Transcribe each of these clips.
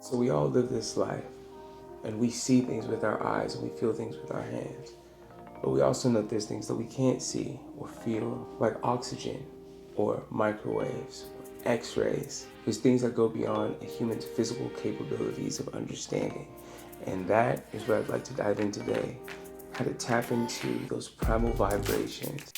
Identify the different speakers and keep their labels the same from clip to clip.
Speaker 1: So we all live this life, and we see things with our eyes and we feel things with our hands. But we also know there's things that we can't see or feel, like oxygen or microwaves or x-rays. There's things that go beyond a human's physical capabilities of understanding. And that is what I'd like to dive in today, how to tap into those primal vibrations.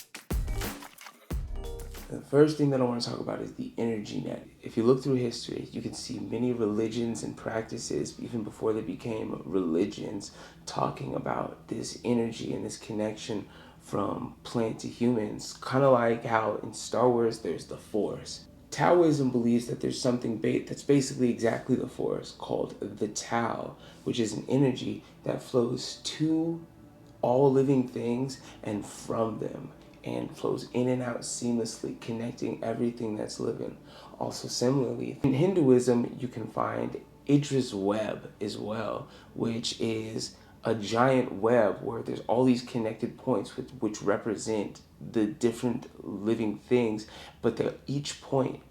Speaker 1: The first thing that I want to talk about is the energy net. If you look through history, you can see many religions and practices, even before they became religions, talking about this energy and this connection from plant to humans, kind of like how in Star Wars there's the Force. Taoism believes that there's something that's basically exactly the Force, called the Tao, which is an energy that flows to all living things and from them, and flows in and out seamlessly, connecting everything that's living. Also, similarly, in Hinduism, you can find Idra's web as well, which is a giant web where there's all these connected points which represent the different living things, but each point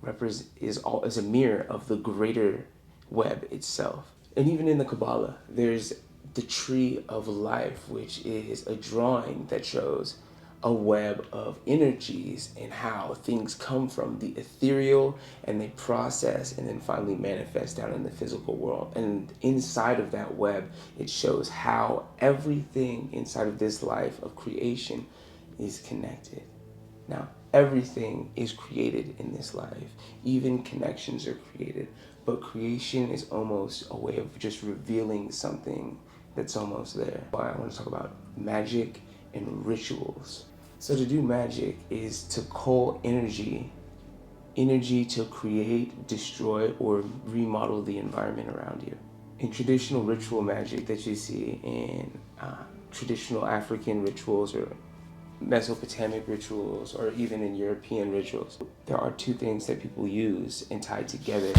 Speaker 1: is a mirror of the greater web itself. And even in the Kabbalah, there's the tree of life, which is a drawing that shows a web of energies and how things come from the ethereal and they process and then finally manifest down in the physical world. And inside of that web, it shows how everything inside of this life of creation is connected. Now, everything is created in this life. Even connections are created. But creation is almost a way of just revealing something that's almost there. Why I want to talk about magic and rituals. So to do magic is to call energy to create, destroy, or remodel the environment around you. In traditional ritual magic that you see in traditional African rituals or Mesopotamic rituals or even in European rituals, there are two things that people use and tie together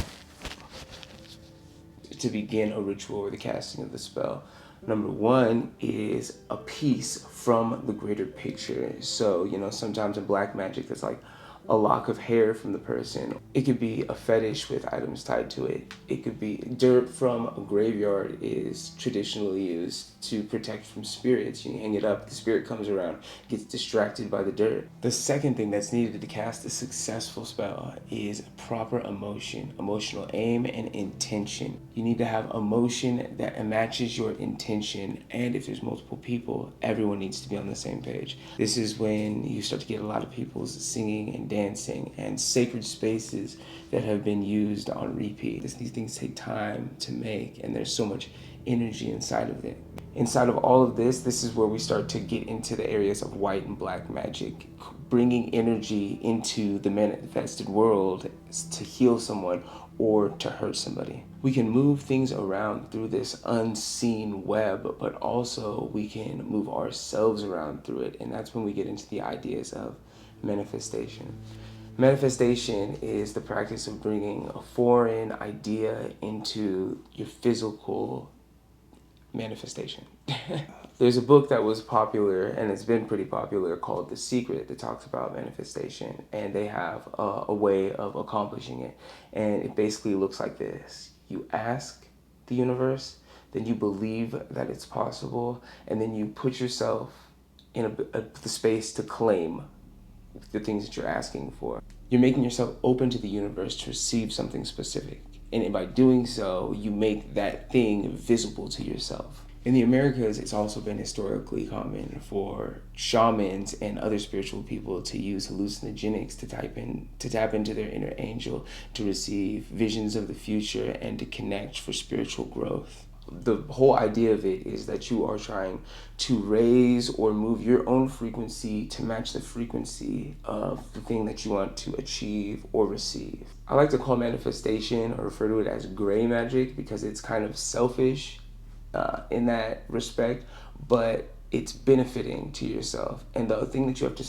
Speaker 1: to begin a ritual or the casting of the spell. Number one is a piece from the greater picture. So, sometimes in black magic, there's like a lock of hair from the person. It could be a fetish with items tied to it. It could be dirt from a graveyard is traditionally used to protect from spirits. You hang it up, the spirit comes around, gets distracted by the dirt. The second thing that's needed to cast a successful spell is proper emotion, emotional aim, and intention. You need to have emotion that matches your intention, and if there's multiple people, everyone needs to be on the same page. This is when you start to get a lot of people singing and dancing and sacred spaces that have been used on repeat. These things take time to make, and there's so much energy inside of it. Inside of all of this is where we start to get into the areas of white and black magic, bringing energy into the manifested world to heal someone or to hurt somebody. We can move things around through this unseen web, but also we can move ourselves around through it, and that's when we get into the ideas of manifestation. Manifestation is the practice of bringing a foreign idea into your physical manifestation. There's a book that was popular, and it's been pretty popular, called The Secret, that talks about manifestation, and they have a way of accomplishing it. And it basically looks like this. You ask the universe, then you believe that it's possible, and then you put yourself in the space to claim the things that you're asking for. You're making yourself open to the universe to receive something specific. And by doing so, you make that thing visible to yourself. In the Americas, it's also been historically common for shamans and other spiritual people to use hallucinogenics to tap into their inner angel, to receive visions of the future, and to connect for spiritual growth. The whole idea of it is that you are trying to raise or move your own frequency to match the frequency of the thing that you want to achieve or receive. I like to call manifestation, or refer to it as gray magic, because it's kind of selfish in that respect, but it's benefiting to yourself. And the thing that you have to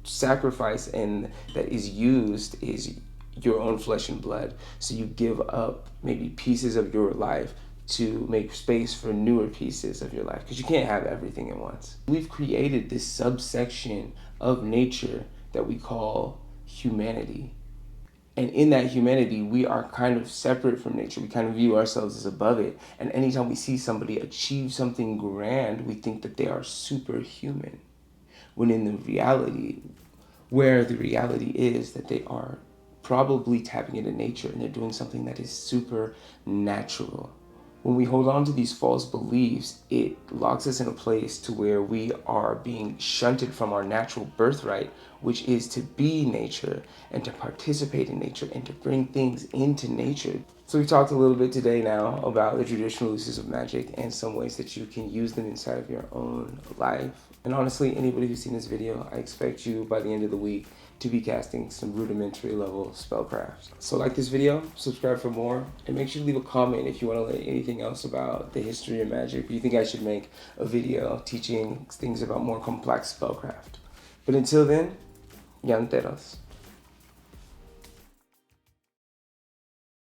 Speaker 1: sacrifice and that is used is your own flesh and blood. So you give up maybe pieces of your life to make space for newer pieces of your life, because you can't have everything at once. We've created this subsection of nature that we call humanity. And in that humanity, we are kind of separate from nature. We kind of view ourselves as above it. And anytime we see somebody achieve something grand, we think that they are superhuman. When in the reality, where the reality is that they are probably tapping into nature and they're doing something that is supernatural. When we hold on to these false beliefs, it locks us in a place to where we are being shunted from our natural birthright, which is to be nature and to participate in nature and to bring things into nature. So we talked a little bit today now about the traditional uses of magic and some ways that you can use them inside of your own life. And honestly, anybody who's seen this video, I expect you by the end of the week to be casting some rudimentary level spellcraft. So like this video, subscribe for more, and make sure to leave a comment if you want to learn anything else about the history of magic, or you think I should make a video teaching things about more complex spellcraft. But until then, Yanteros.